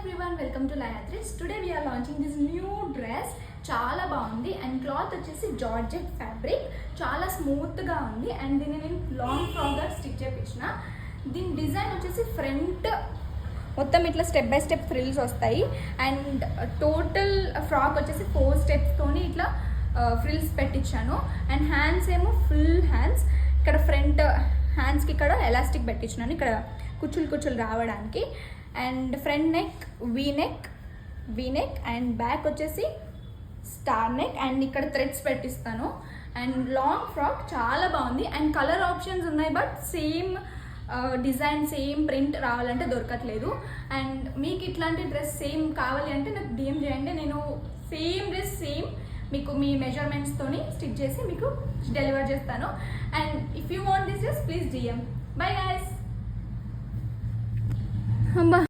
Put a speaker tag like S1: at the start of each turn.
S1: everyone, welcome to Layathris. Today we are launching this new dress. చాలా బాగుంది and cloth వచ్చేసి georgette fabric, చాలా స్మూత్గా ఉంది అండ్ దీన్ని నేను లాంగ్ ఫ్రాక్గా స్టిచ్ చేయించిన. దీని డిజైన్ వచ్చేసి ఫ్రంట్ మొత్తం ఇట్లా స్టెప్ బై స్టెప్ ఫ్రిల్స్ వస్తాయి అండ్ టోటల్ ఫ్రాక్ వచ్చేసి 4 స్టెప్స్తోని ఇట్లా ఫ్రిల్స్ పెట్టించాను. అండ్ హ్యాండ్స్ ఏమో ఫుల్ హ్యాండ్స్, ఇక్కడ ఫ్రంట్ హ్యాండ్స్కి ఇక్కడ ఎలాస్టిక్ పెట్టించినాను, ఇక్కడ కుచ్చులు రావడానికి. And front neck V neck and back వచ్చేసి స్టార్ నెక్ అండ్ ఇక్కడ థ్రెడ్స్ పెట్టిస్తాను. అండ్ లాంగ్ ఫ్రాక్ చాలా బాగుంది అండ్ కలర్ ఆప్షన్స్ ఉన్నాయి, but same design same print రావాలంటే దొరకట్లేదు. అండ్ మీకు ఇట్లాంటి డ్రెస్ సేమ్ కావాలి అంటే నాకు డిఎం చేయండి, నేను సేమ్ డ్రెస్ సేమ్ మీకు మీ మెజర్మెంట్స్తోని స్టిచ్ చేసి మీకు డెలివర్ చేస్తాను. And if you want this dress please DM. Bye guys.